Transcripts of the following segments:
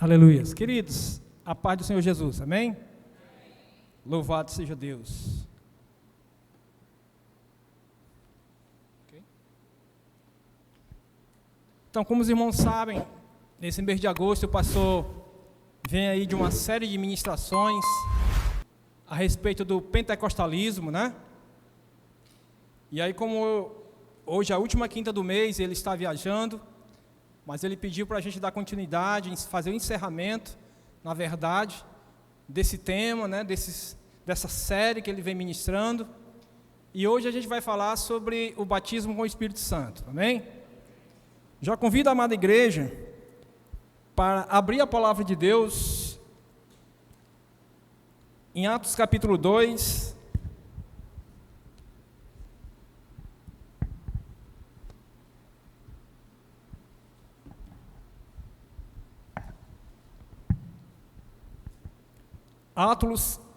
Aleluia. Queridos, a paz do Senhor Jesus, amém? Louvado seja Deus. Então, como os irmãos sabem, nesse mês de agosto o pastor vem aí de uma série de ministrações a respeito do pentecostalismo, né? E aí, como hoje é a última quinta do mês, ele está viajando, mas ele pediu para a gente dar continuidade, fazer o encerramento, na verdade, desse tema, né, dessa série que ele vem ministrando. E hoje a gente vai falar sobre o batismo com o Espírito Santo, amém? Já convido a amada igreja para abrir a palavra de Deus em Atos capítulo 2,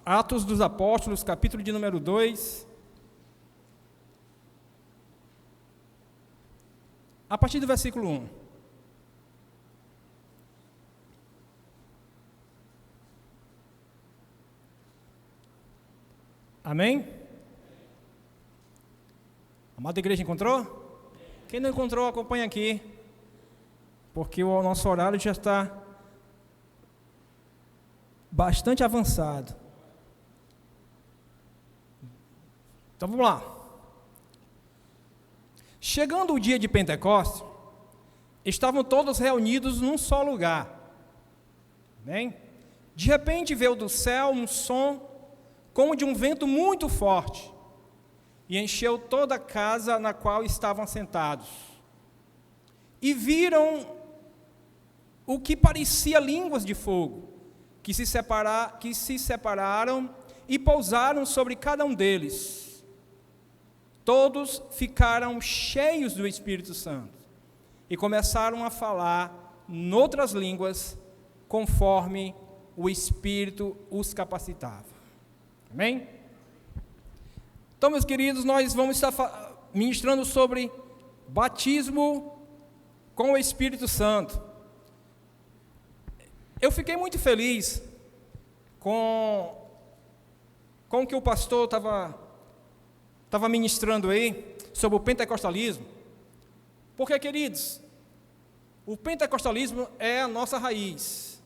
Atos dos Apóstolos, capítulo de número 2, a partir do versículo 1. Amém? A amada igreja encontrou? Quem não encontrou, acompanha aqui, porque o nosso horário já está bastante avançado. Então vamos lá. Chegando o dia de Pentecostes, estavam todos reunidos num só lugar. Amém? De repente veio do céu um som como de um vento muito forte e encheu toda a casa na qual estavam sentados. E viram o que parecia línguas de fogo, que se separaram e pousaram sobre cada um deles. Todos ficaram cheios do Espírito Santo e começaram a falar noutras línguas, conforme o Espírito os capacitava. Amém? Então, meus queridos, nós vamos estar ministrando sobre batismo com o Espírito Santo. Eu fiquei muito feliz com o que o pastor estava ministrando aí, sobre o pentecostalismo, porque, queridos, o pentecostalismo é a nossa raiz,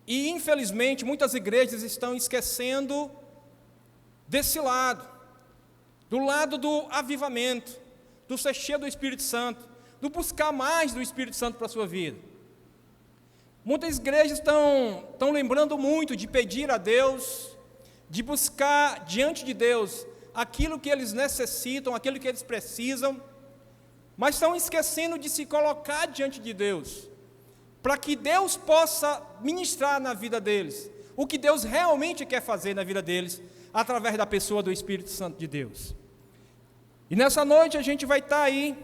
e infelizmente muitas igrejas estão esquecendo desse lado, do lado do avivamento, do ser cheio do Espírito Santo, do buscar mais do Espírito Santo para a sua vida. Muitas igrejas estão lembrando muito de pedir a Deus, de buscar diante de Deus aquilo que eles necessitam, aquilo que eles precisam, mas estão esquecendo de se colocar diante de Deus, para que Deus possa ministrar na vida deles, o que Deus realmente quer fazer na vida deles, através da pessoa do Espírito Santo de Deus. E nessa noite a gente vai estar aí,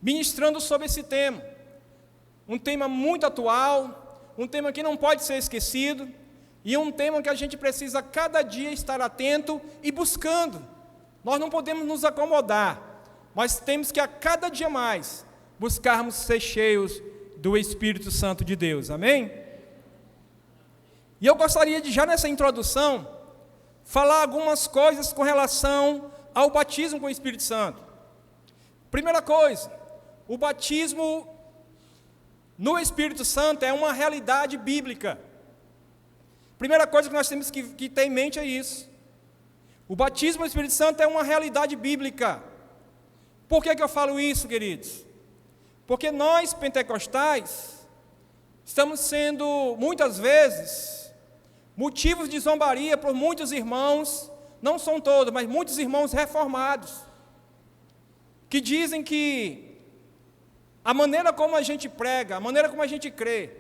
ministrando sobre esse tema, um tema muito atual, um tema que não pode ser esquecido, e um tema que a gente precisa cada dia estar atento e buscando. Nós não podemos nos acomodar, mas temos que a cada dia mais buscarmos ser cheios do Espírito Santo de Deus, amém? E eu gostaria de, já nessa introdução, falar algumas coisas com relação ao batismo com o Espírito Santo. Primeira coisa, o batismo no Espírito Santo é uma realidade bíblica. Primeira coisa que nós temos que ter em mente é isso. O batismo no Espírito Santo é uma realidade bíblica. Por que eu falo isso, queridos? Porque nós, pentecostais, estamos sendo, muitas vezes, motivos de zombaria por muitos irmãos, não são todos, mas muitos irmãos reformados, que dizem que a maneira como a gente prega, a maneira como a gente crê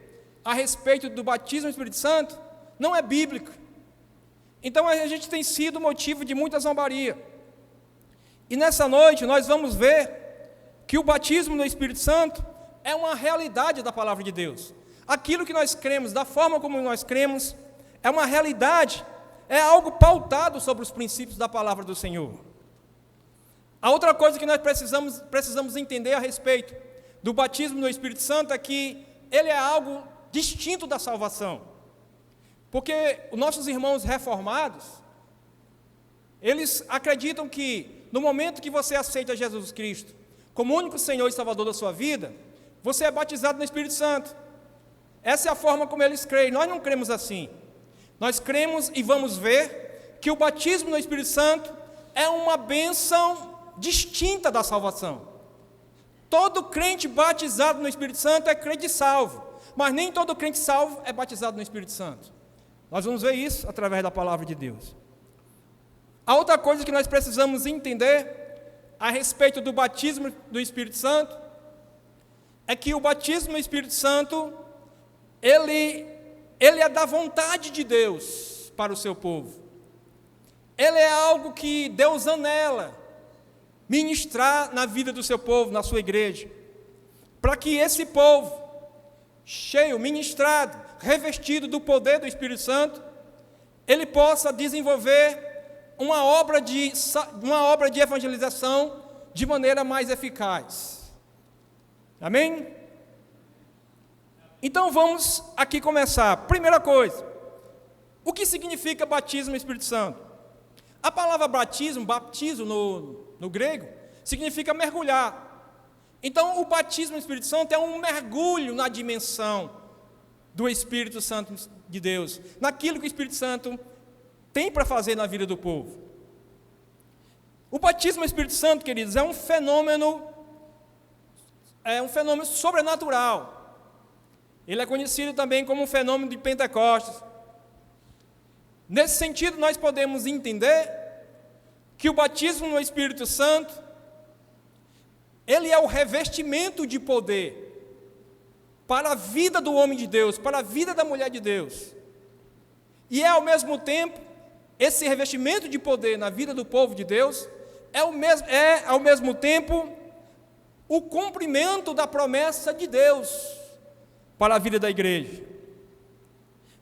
a respeito do batismo no Espírito Santo, não é bíblico. Então a gente tem sido motivo de muita zombaria. E nessa noite nós vamos ver que o batismo no Espírito Santo é uma realidade da palavra de Deus. Aquilo que nós cremos, da forma como nós cremos, é uma realidade, é algo pautado sobre os princípios da palavra do Senhor. A outra coisa que nós precisamos entender a respeito do batismo no Espírito Santo é que ele é algo distinto da salvação. Porque os nossos irmãos reformados, eles acreditam que no momento que você aceita Jesus Cristo como único Senhor e Salvador da sua vida, você é batizado no Espírito Santo. Essa é a forma como eles creem. Nós não cremos assim. Nós cremos e vamos ver que o batismo no Espírito Santo é uma bênção distinta da salvação. Todo crente batizado no Espírito Santo é crente salvo, mas nem todo crente salvo é batizado no Espírito Santo. Nós vamos ver isso através da palavra de Deus. A outra coisa que nós precisamos entender a respeito do batismo do Espírito Santo é que o batismo no Espírito Santo, ele é da vontade de Deus para o seu povo. Ele é algo que Deus anela ministrar na vida do seu povo, na sua igreja, para que esse povo, cheio, ministrado, revestido do poder do Espírito Santo, ele possa desenvolver uma obra de evangelização de maneira mais eficaz. Amém? Então vamos aqui começar. Primeira coisa, o que significa batismo no Espírito Santo? A palavra batismo no grego, significa mergulhar. Então o batismo no Espírito Santo é um mergulho na dimensão do Espírito Santo de Deus, naquilo que o Espírito Santo tem para fazer na vida do povo. O batismo no Espírito Santo, queridos, é um fenômeno sobrenatural. Ele é conhecido também como um fenômeno de Pentecostes. Nesse sentido, nós podemos entender que o batismo no Espírito Santo, ele é o revestimento de poder para a vida do homem de Deus, para a vida da mulher de Deus. E é ao mesmo tempo, esse revestimento de poder na vida do povo de Deus, é ao mesmo tempo o cumprimento da promessa de Deus para a vida da igreja.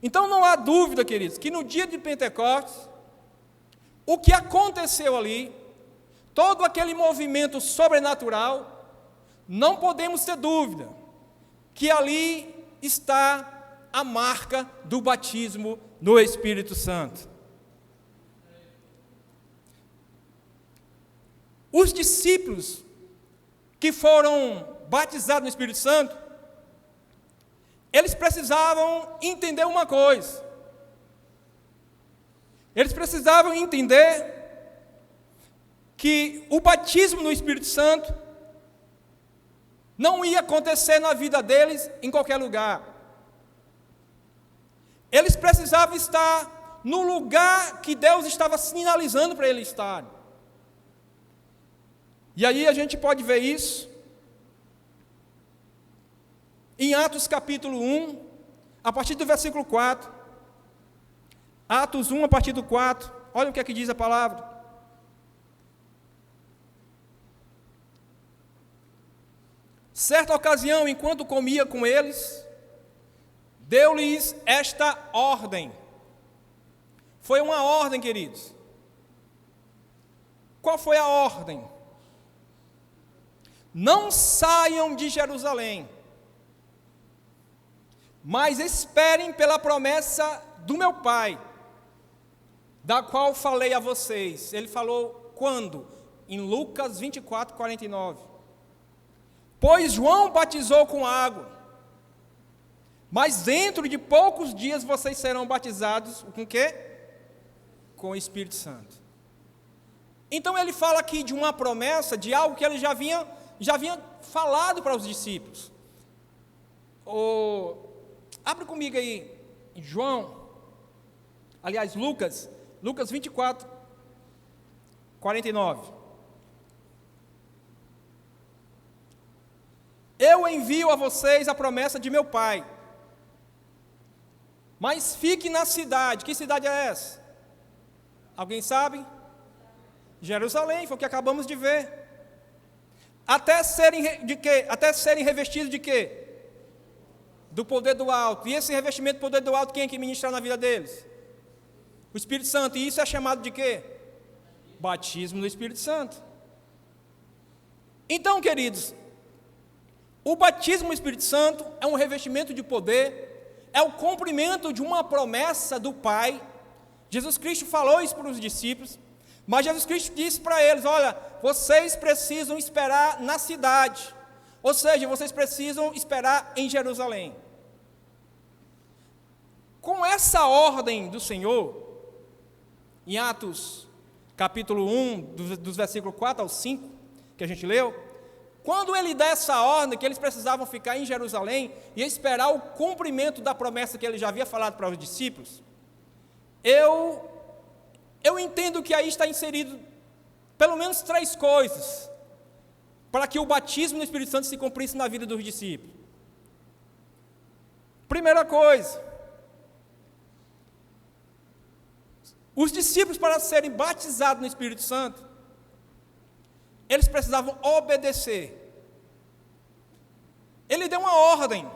Então não há dúvida, queridos, que no dia de Pentecostes, o que aconteceu ali, todo aquele movimento sobrenatural, não podemos ter dúvida que ali está a marca do batismo no Espírito Santo. Os discípulos que foram batizados no Espírito Santo, eles precisavam entender uma coisa. Eles precisavam entender que o batismo no Espírito Santo não ia acontecer na vida deles em qualquer lugar. Eles precisavam estar no lugar que Deus estava sinalizando para eles estarem. E aí a gente pode ver isso em Atos capítulo 1, a partir do versículo 4. Atos 1, a partir do 4. Olha o que é que diz a palavra. Certa ocasião, enquanto comia com eles, deu-lhes esta ordem. Foi uma ordem, queridos. Qual foi a ordem? Não saiam de Jerusalém, mas esperem pela promessa do meu Pai, da qual falei a vocês. Ele falou quando? Em Lucas 24, 49. Pois João batizou com água, mas dentro de poucos dias vocês serão batizados com o quê? Com o Espírito Santo. Então ele fala aqui de uma promessa, de algo que ele já havia falado para os discípulos. Abre comigo aí, em Lucas 24, 49. Eu envio a vocês a promessa de meu Pai, mas fique na cidade. Que cidade é essa? Alguém sabe? Jerusalém, foi o que acabamos de ver. Até serem de quê? Até serem revestidos de quê? Do poder do alto. E esse revestimento do poder do alto, quem é que ministra na vida deles? O Espírito Santo. E isso é chamado de quê? Batismo no Espírito Santo. Então, queridos, O batismo no Espírito Santo é um revestimento de poder, é o cumprimento de uma promessa do Pai. Jesus Cristo falou isso para os discípulos, mas Jesus Cristo disse para eles: olha, vocês precisam esperar na cidade, ou seja, vocês precisam esperar em Jerusalém. Com essa ordem do Senhor, em Atos capítulo 1, dos versículos 4 ao 5, que a gente leu, quando ele dá essa ordem, que eles precisavam ficar em Jerusalém e esperar o cumprimento da promessa que ele já havia falado para os discípulos, eu entendo que aí está inserido pelo menos 3 coisas para que o batismo no Espírito Santo se cumprisse na vida dos discípulos. Primeira coisa, os discípulos, para serem batizados no Espírito Santo, eles precisavam obedecer. Ele deu uma ordem: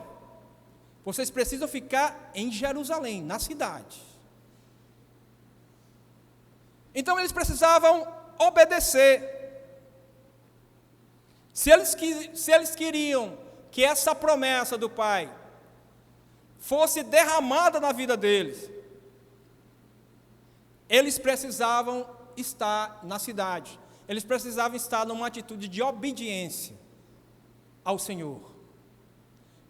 vocês precisam ficar em Jerusalém, na cidade. Então eles precisavam obedecer. Se eles queriam que essa promessa do Pai fosse derramada na vida deles, eles precisavam estar na cidade. Eles precisavam estar numa atitude de obediência ao Senhor.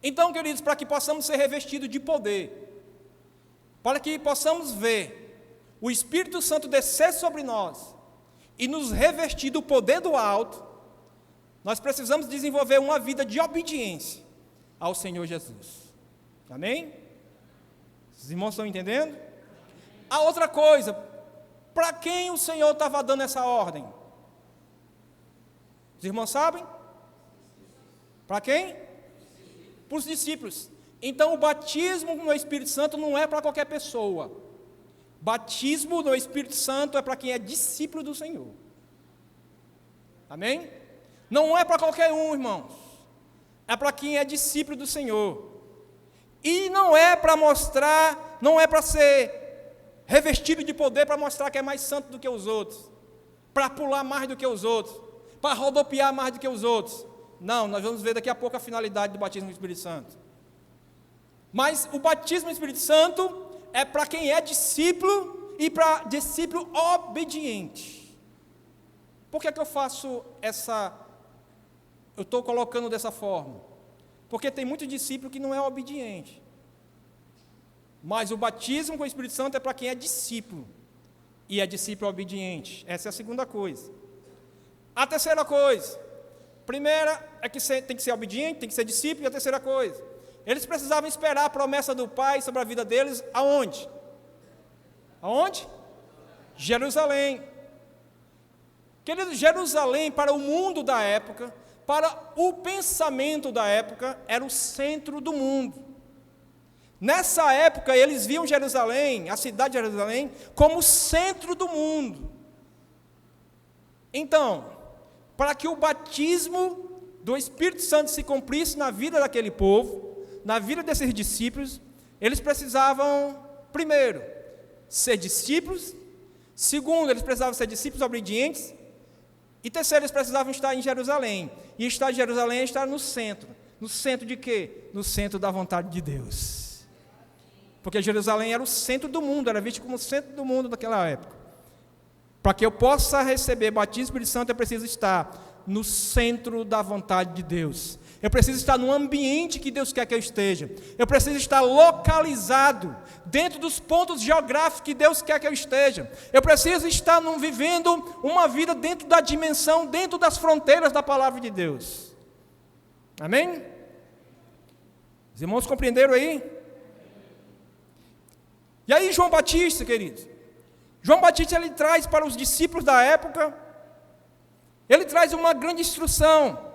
Então, queridos, para que possamos ser revestidos de poder, para que possamos ver o Espírito Santo descer sobre nós e nos revestir do poder do alto, nós precisamos desenvolver uma vida de obediência ao Senhor Jesus. Amém? Os irmãos estão entendendo? A outra coisa, para quem o Senhor estava dando essa ordem? Os irmãos sabem? Para quem? Para os discípulos. Então o batismo no Espírito Santo não é para qualquer pessoa. Batismo no Espírito Santo é para quem é discípulo do Senhor. Amém? Não é para qualquer um, irmãos. É para quem é discípulo do Senhor. E não é para mostrar, não é para ser revestido de poder para mostrar que é mais santo do que os outros, para pular mais do que os outros, para rodopiar mais do que os outros. Não, nós vamos ver daqui a pouco a finalidade do batismo no Espírito Santo. Mas o batismo no Espírito Santo é para quem é discípulo e para discípulo obediente. Por que eu faço eu estou colocando dessa forma? Porque tem muito discípulo que não é obediente. Mas o batismo com o Espírito Santo é para quem é discípulo, e é discípulo obediente. Essa é a segunda coisa. A terceira coisa, primeira é que tem que ser obediente, tem que ser discípulo, e a terceira coisa, eles precisavam esperar a promessa do Pai sobre a vida deles, aonde? Aonde? Jerusalém. Querido, Jerusalém, para o mundo da época, para o pensamento da época, era o centro do mundo. Nessa época, eles viam Jerusalém, a cidade de Jerusalém, como o centro do mundo. Então, para que o batismo do Espírito Santo se cumprisse na vida daquele povo, na vida desses discípulos, eles precisavam, primeiro, ser discípulos. Segundo, eles precisavam ser discípulos obedientes. E terceiro, eles precisavam estar em Jerusalém. E estar em Jerusalém é estar no centro. No centro de quê? No centro da vontade de Deus. Porque Jerusalém era o centro do mundo, era visto como o centro do mundo naquela época. Para que eu possa receber batismo do Espírito Santo, eu preciso estar no centro da vontade de Deus. Eu preciso estar no ambiente que Deus quer que eu esteja. Eu preciso estar localizado dentro dos pontos geográficos que Deus quer que eu esteja. Eu preciso estar vivendo uma vida dentro da dimensão, dentro das fronteiras da palavra de Deus. Amém? Os irmãos compreenderam aí? E aí João Batista, queridos, João Batista ele traz para os discípulos da época, ele traz uma grande instrução.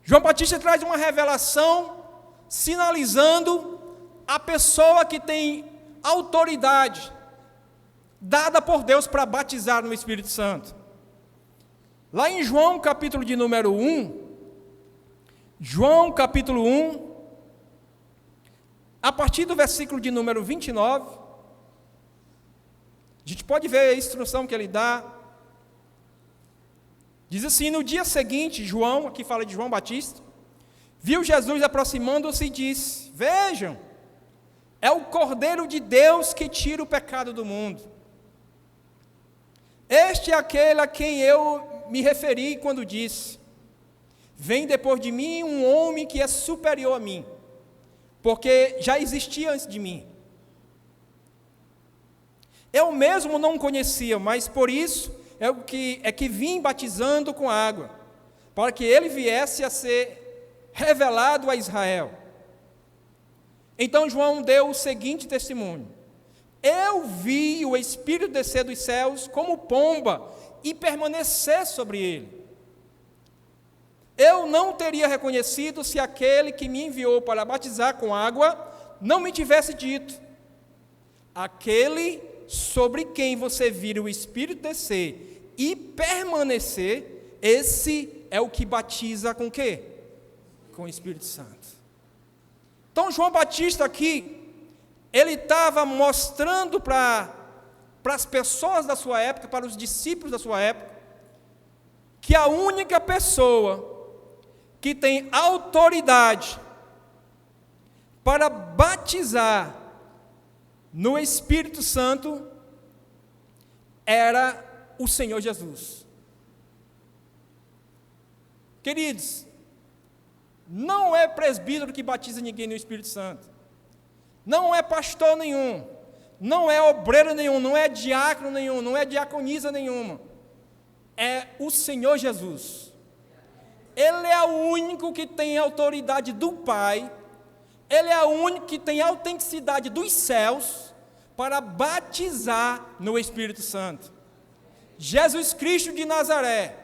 João Batista traz uma revelação sinalizando a pessoa que tem autoridade dada por Deus para batizar no Espírito Santo. Lá em João capítulo de número 1, João capítulo 1, a partir do versículo de número 29, a gente pode ver a instrução que ele dá. Diz assim: no dia seguinte, João, aqui fala de João Batista, viu Jesus aproximando-se e disse: vejam, é o Cordeiro de Deus que tira o pecado do mundo. Este é aquele a quem eu me referi quando disse: vem depois de mim um homem que é superior a mim, porque já existia antes de mim. Eu mesmo não o conhecia, mas por isso é que vim batizando com água, para que ele viesse a ser revelado a Israel. Então João deu o seguinte testemunho: eu vi o Espírito descer dos céus como pomba e permanecer sobre ele. Eu não teria reconhecido se aquele que me enviou para batizar com água não me tivesse dito: aquele sobre quem você vira o Espírito descer e permanecer, esse é o que batiza com o quê? Com o Espírito Santo. Então João Batista aqui, ele estava mostrando para as pessoas da sua época, para os discípulos da sua época, que a única pessoa que tem autoridade para batizar no Espírito Santo era o Senhor Jesus. Queridos, não é presbítero que batiza ninguém no Espírito Santo, não é pastor nenhum, não é obreiro nenhum, não é diácono nenhum, não é diaconisa nenhuma, é o Senhor Jesus. Ele é o único que tem autoridade do Pai, ele é o único que tem autenticidade dos céus para batizar no Espírito Santo. Jesus Cristo de Nazaré,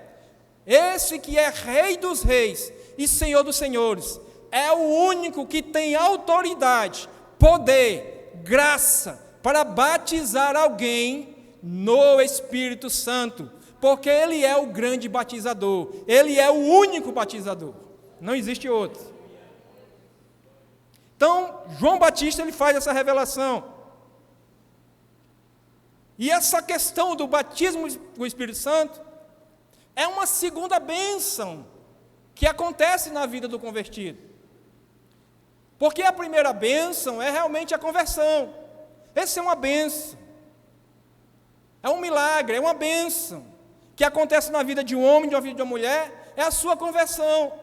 esse que é Rei dos Reis e Senhor dos Senhores, é o único que tem autoridade, poder, graça para batizar alguém no Espírito Santo, porque Ele é o grande batizador, Ele é o único batizador, não existe outro. Então, João Batista, ele faz essa revelação. E essa questão do batismo com o Espírito Santo é uma segunda bênção que acontece na vida do convertido. Porque a primeira bênção é realmente a conversão. Essa é uma bênção. É um milagre, é uma bênção que acontece na vida de um homem, de uma vida de uma mulher, é a sua conversão.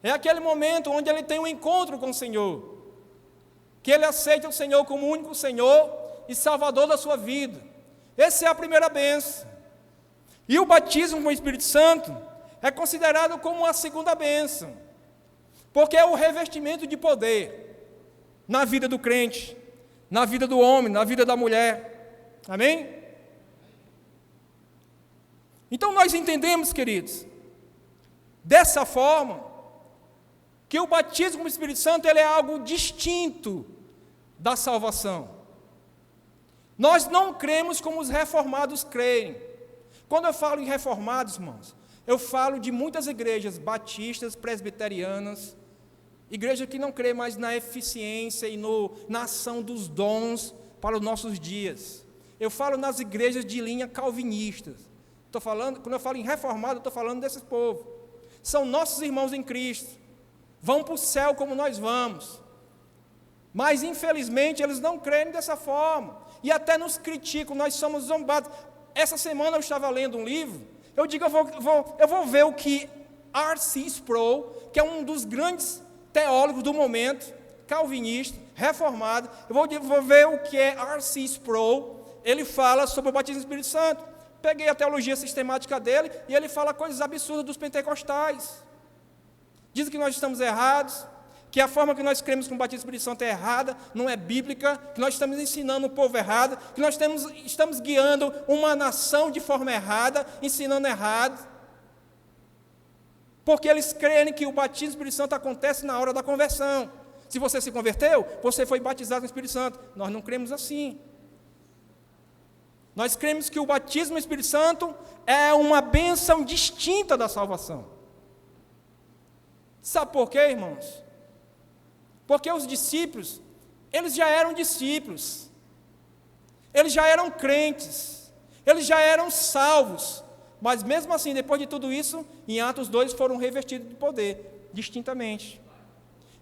É aquele momento onde ele tem um encontro com o Senhor, que ele aceita o Senhor como o único Senhor e Salvador da sua vida. Essa é a primeira bênção. E o batismo com o Espírito Santo é considerado como a segunda bênção, porque é o revestimento de poder na vida do crente, na vida do homem, na vida da mulher. Amém? Então nós entendemos, queridos, dessa forma, que o batismo com o Espírito Santo ele é algo distinto da salvação. Nós não cremos como os reformados creem. Quando eu falo em reformados, irmãos, eu falo de muitas igrejas batistas, presbiterianas, igrejas que não creem mais na eficiência e na ação dos dons para os nossos dias. Eu falo nas igrejas de linha calvinistas. Quando eu falo em reformado, eu estou falando desses povos. São nossos irmãos em Cristo. Vão para o céu como nós vamos. Mas, infelizmente, eles não creem dessa forma. E até nos criticam, nós somos zombados. Essa semana eu estava lendo um livro, eu digo, eu vou ver o que R.C. Sproul, que é um dos grandes teólogos do momento, calvinista, reformado, eu vou ver o que é R.C. Sproul, ele fala sobre o batismo do Espírito Santo. Peguei a teologia sistemática dele, e ele fala coisas absurdas dos pentecostais. Dizem que nós estamos errados, que a forma que nós cremos com o batismo do Espírito Santo é errada, não é bíblica, que nós estamos ensinando o povo errado, que nós estamos guiando uma nação de forma errada, ensinando errado. Porque eles creem que o batismo do Espírito Santo acontece na hora da conversão. Se você se converteu, você foi batizado no Espírito Santo. Nós não cremos assim. Nós cremos que o batismo no Espírito Santo é uma bênção distinta da salvação. Sabe por quê, irmãos? Porque os discípulos, eles já eram discípulos, eles já eram crentes, eles já eram salvos, mas mesmo assim, depois de tudo isso, em Atos 2 foram revestidos de poder. distintamente.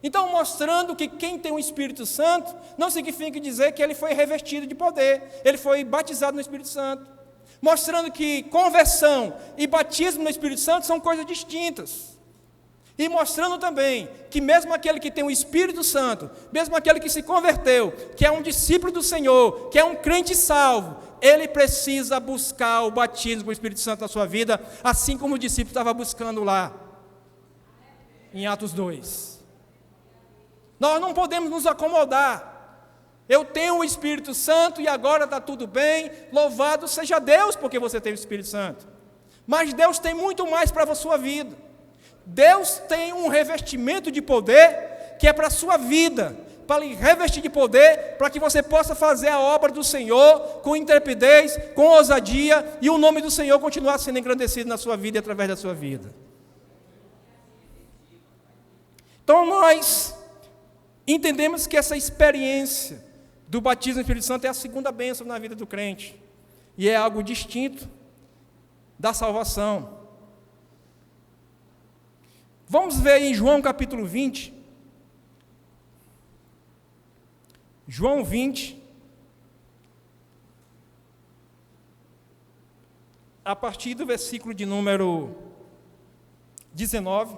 Então, mostrando que quem tem o Espírito Santo não significa dizer que ele foi revestido de poder, ele foi batizado no Espírito Santo. Mostrando que conversão e batismo no Espírito Santo são coisas distintas. E mostrando também que mesmo aquele que tem o Espírito Santo, mesmo aquele que se converteu, que é um discípulo do Senhor, que é um crente salvo, ele precisa buscar o batismo com o Espírito Santo na sua vida, assim como o discípulo estava buscando lá, em Atos 2. Nós não podemos nos acomodar. Eu tenho o Espírito Santo e agora está tudo bem, louvado seja Deus porque você tem o Espírito Santo. Mas Deus tem muito mais para a sua vida. Deus tem um revestimento de poder que é para a sua vida, para lhe revestir de poder, para que você possa fazer a obra do Senhor com intrepidez, com ousadia, e o nome do Senhor continuar sendo engrandecido na sua vida e através da sua vida. Então nós entendemos que essa experiência do batismo no Espírito Santo é a segunda bênção na vida do crente, e é algo distinto da salvação. Vamos ver em João capítulo 20, João 20, a partir do versículo de número 19.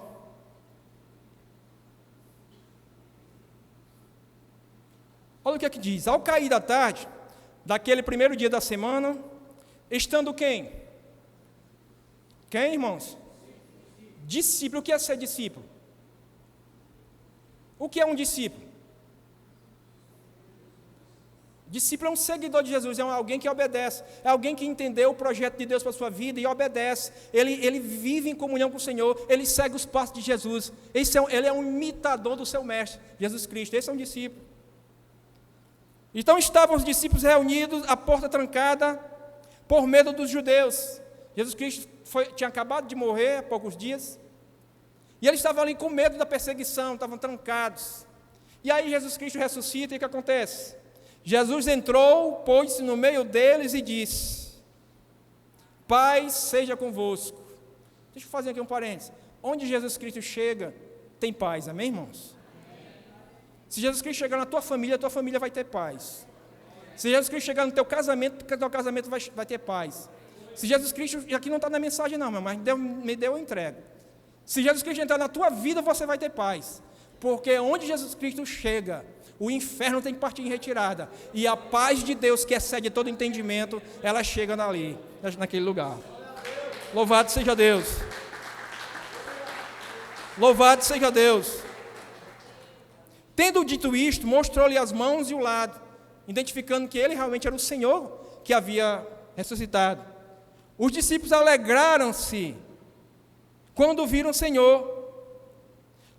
Olha o que é que diz: ao cair da tarde, daquele primeiro dia da semana, estando quem? Quem, irmãos? Discípulo. O que é ser discípulo? O que é um discípulo? Discípulo é um seguidor de Jesus, é alguém que obedece, é alguém que entendeu o projeto de Deus para a sua vida e obedece. Ele vive em comunhão com o Senhor, ele segue os passos de Jesus. Ele é um imitador do seu mestre, Jesus Cristo. Esse é um discípulo. Então estavam os discípulos reunidos, a porta trancada, por medo dos judeus. Jesus Cristo tinha acabado de morrer há poucos dias, e eles estavam ali com medo da perseguição, estavam trancados. E aí Jesus Cristo ressuscita, e o que acontece? Jesus entrou, pôs-se no meio deles e disse: paz seja convosco. Deixa eu fazer aqui um parênteses. Onde Jesus Cristo chega, tem paz, amém, irmãos? Se Jesus Cristo chegar na tua família vai ter paz. Se Jesus Cristo chegar no teu casamento vai ter paz. Se Jesus Cristo, e aqui não está na mensagem não, mas me deu, eu entrego. Se Jesus Cristo entrar na tua vida, você vai ter paz. Porque onde Jesus Cristo chega, o inferno tem que partir em retirada. E a paz de Deus, que excede todo entendimento, ela chega naquele lugar. Louvado seja Deus. Louvado seja Deus. Tendo dito isto, mostrou-lhe as mãos e o lado, identificando que ele realmente era o Senhor que havia ressuscitado. Os discípulos alegraram-se quando viram o Senhor.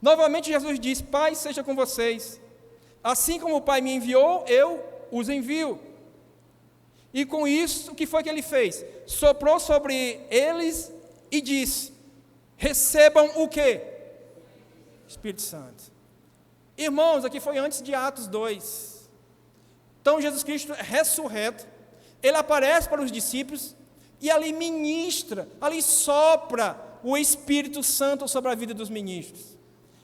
Novamente Jesus disse: paz seja com vocês. Assim como o Pai me enviou, eu os envio. E com isso, o que foi que ele fez? Soprou sobre eles e disse: recebam o quê? Espírito Santo. Irmãos, aqui foi antes de Atos 2. Então Jesus Cristo ressurreto, ele aparece para os discípulos e ali ministra, ali sopra o Espírito Santo sobre a vida dos ministros.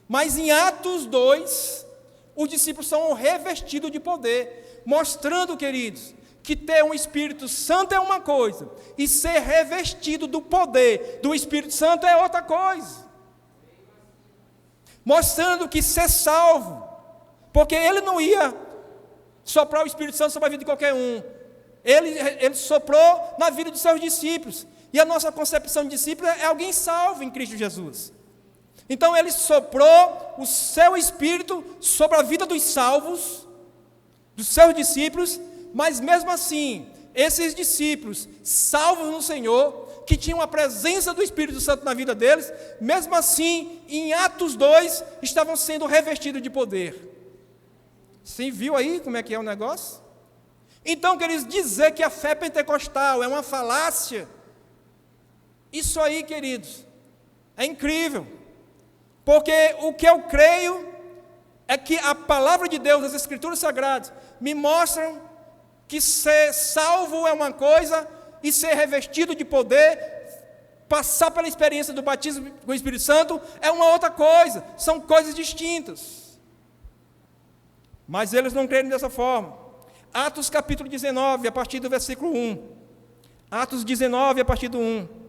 Mas em Atos 2, os discípulos são revestidos de poder, mostrando, queridos, que ter um Espírito Santo é uma coisa, e ser revestido do poder do Espírito Santo é outra coisa. Mostrando que ser salvo, porque ele não ia soprar o Espírito Santo sobre a vida de qualquer um, ele soprou na vida dos seus discípulos, e a nossa concepção de discípulo é alguém salvo em Cristo Jesus. Então ele soprou o seu Espírito sobre a vida dos salvos, dos seus discípulos, mas mesmo assim, esses discípulos salvos no Senhor, que tinham a presença do Espírito Santo na vida deles, mesmo assim, em Atos 2, estavam sendo revestidos de poder. Você viu aí como é que é o negócio? Então, queridos, dizer que a fé pentecostal é uma falácia, isso aí, queridos, é incrível. Porque o que eu creio é que a palavra de Deus, as Escrituras Sagradas, me mostram que ser salvo é uma coisa, e ser revestido de poder passar pela experiência do batismo com o Espírito Santo é uma outra coisa, são coisas distintas. Mas eles não creram dessa forma. Atos capítulo 19, a partir do versículo 1. Atos 19, a partir do 1.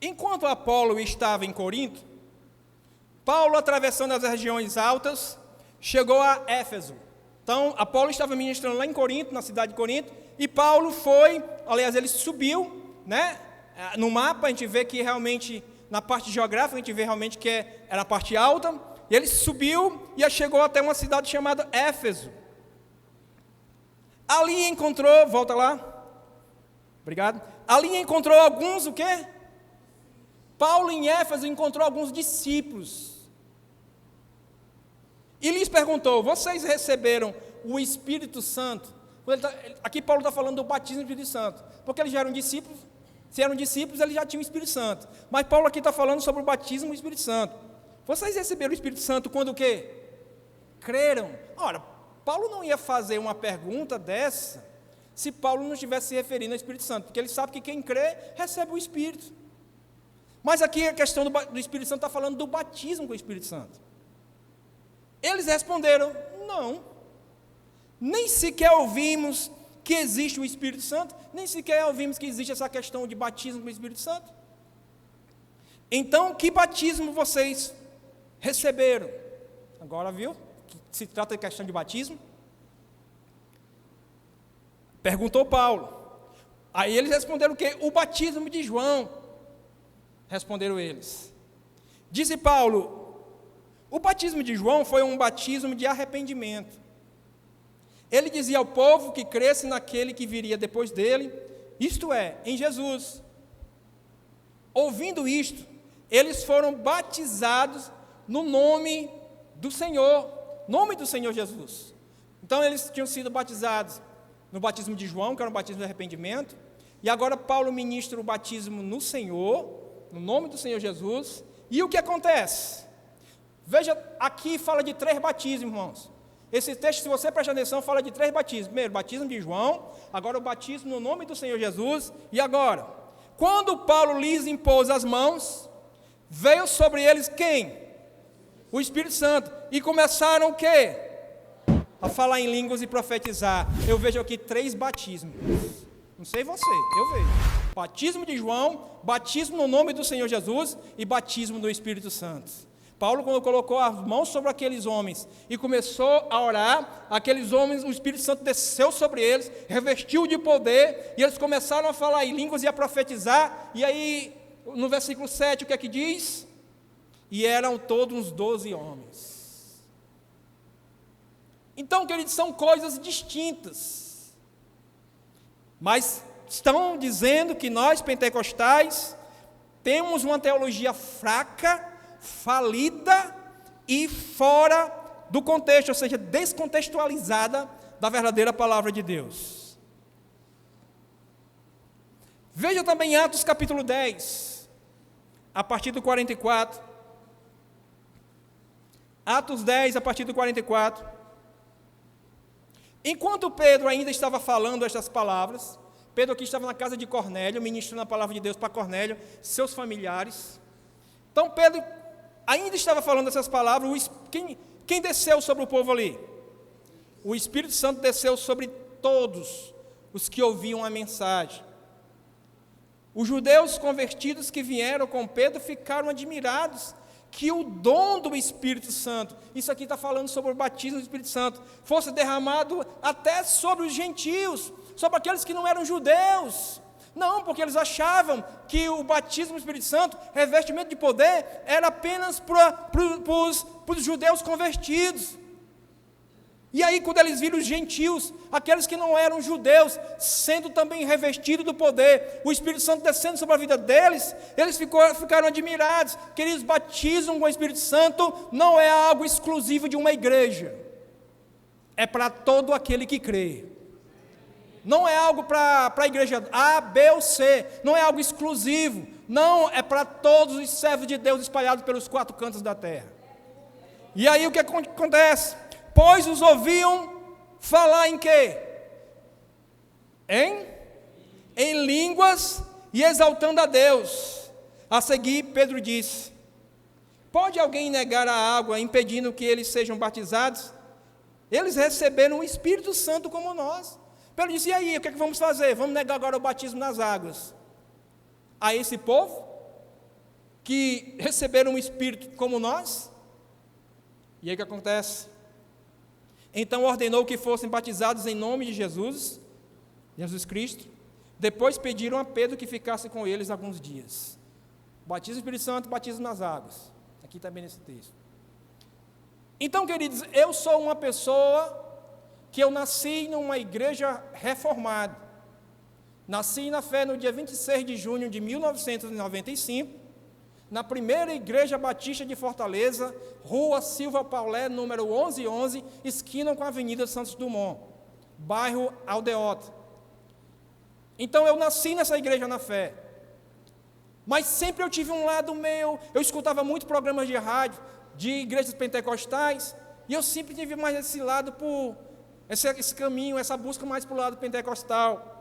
Enquanto Apolo estava em Corinto, Paulo, atravessando as regiões altas, chegou a Éfeso. Então, Apolo estava ministrando lá em Corinto, na cidade de Corinto, e Paulo foi, aliás, ele subiu, né? No mapa a gente vê que realmente, na parte geográfica, a gente vê realmente que era a parte alta, e ele subiu e chegou até uma cidade chamada Éfeso. Ali encontrou, volta lá, obrigado, ali encontrou alguns, o quê? Paulo em Éfeso encontrou alguns discípulos, e lhes perguntou: vocês receberam o Espírito Santo? Aqui Paulo está falando do batismo do Espírito Santo, porque eles já eram discípulos. Se eram discípulos, eles já tinham o Espírito Santo. Mas Paulo aqui está falando sobre o batismo do Espírito Santo. Vocês receberam o Espírito Santo quando o quê? Creram. Ora, Paulo não ia fazer uma pergunta dessa se Paulo não estivesse se referindo ao Espírito Santo, porque ele sabe que quem crê recebe o Espírito. Mas aqui a questão do Espírito Santo está falando do batismo com o Espírito Santo. Eles responderam: não, nem sequer ouvimos que existe o Espírito Santo, nem sequer ouvimos que existe essa questão de batismo com o Espírito Santo. Então, que batismo vocês receberam? Agora viu que se trata de questão de batismo? Perguntou Paulo. Aí eles responderam o quê? O batismo de João. Responderam eles. Disse Paulo: o batismo de João foi um batismo de arrependimento. Ele dizia ao povo que cresce naquele que viria depois dele, isto é, em Jesus. Ouvindo isto, eles foram batizados no nome do Senhor Jesus. Então eles tinham sido batizados no batismo de João, que era um batismo de arrependimento, e agora Paulo ministra o batismo no Senhor, no nome do Senhor Jesus. E o que acontece? Veja, aqui fala de 3 batismos, irmãos. Esse texto, se você prestar atenção, fala de 3 batismos. Primeiro, batismo de João, agora o batismo no nome do Senhor Jesus, e agora, quando Paulo lhes impôs as mãos, veio sobre eles quem? O Espírito Santo. E começaram o quê? A falar em línguas e profetizar. Eu vejo aqui 3 batismos. Não sei você, eu vejo. Batismo de João, batismo no nome do Senhor Jesus e batismo do Espírito Santo. Paulo, quando colocou as mãos sobre aqueles homens e começou a orar, aqueles homens, o Espírito Santo desceu sobre eles, revestiu de poder, e eles começaram a falar em línguas e a profetizar. E aí, no versículo 7, o que é que diz? E eram todos uns 12 homens. Então, queridos, são coisas distintas, mas estão dizendo que nós, pentecostais, temos uma teologia fraca, falida e fora do contexto, ou seja, descontextualizada da verdadeira palavra de Deus. Veja também Atos capítulo 10, a partir do 44. Atos 10, a partir do 44. Enquanto Pedro ainda estava falando estas palavras, Pedro aqui estava na casa de Cornélio, ministrando a palavra de Deus para Cornélio, seus familiares. Então Pedro ainda estava falando essas palavras. Quem desceu sobre o povo ali? O Espírito Santo desceu sobre todos os que ouviam a mensagem. Os judeus convertidos que vieram com Pedro ficaram admirados que o dom do Espírito Santo, isso aqui está falando sobre o batismo do Espírito Santo, fosse derramado até sobre os gentios, sobre aqueles que não eram judeus. Não, porque eles achavam que o batismo do Espírito Santo, revestimento de poder, era apenas para os judeus convertidos. E aí, quando eles viram os gentios, aqueles que não eram judeus, sendo também revestidos do poder, o Espírito Santo descendo sobre a vida deles, eles ficaram admirados. Queridos, batismo com o Espírito Santo não é algo exclusivo de uma igreja, é para todo aquele que crê. Não é algo para a igreja A, B ou C, não é algo exclusivo. Não, é para todos os servos de Deus espalhados pelos 4 cantos da terra. E aí o que acontece? Pois os ouviam falar em quê? Em línguas e exaltando a Deus. A seguir, Pedro disse: pode alguém negar a água, impedindo que eles sejam batizados? Eles receberam o Espírito Santo como nós. Pedro disse: e aí, o que é que vamos fazer? Vamos negar agora o batismo nas águas a esse povo que receberam o Espírito como nós? E aí o que acontece? Então ordenou que fossem batizados em nome de Jesus Cristo. Depois pediram a Pedro que ficasse com eles alguns dias. Batismo do Espírito Santo, batismo nas águas. Aqui também nesse texto. Então, queridos, eu sou uma pessoa que eu nasci numa igreja reformada. Nasci na fé no dia 26 de junho de 1995, na primeira igreja batista de Fortaleza, Rua Silva Paulé, número 1111, esquina com a Avenida Santos Dumont, bairro Aldeota. Então eu nasci nessa igreja na fé. Mas sempre eu tive um lado meu, eu escutava muito programas de rádio, de igrejas pentecostais, e eu sempre tive mais esse lado, esse caminho, essa busca mais para o lado pentecostal.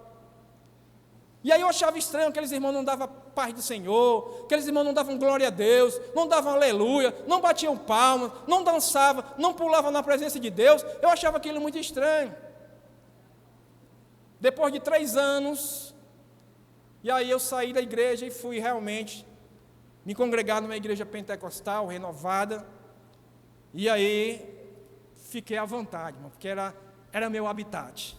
E aí eu achava estranho que aqueles irmãos não davam paz do Senhor, aqueles irmãos não davam glória a Deus, não davam aleluia, não batiam palmas, não dançavam, não pulavam na presença de Deus. Eu achava aquilo muito estranho. Depois de 3 anos, e aí eu saí da igreja e fui realmente me congregar numa igreja pentecostal, renovada, e aí fiquei à vontade, irmão, porque era meu habitat.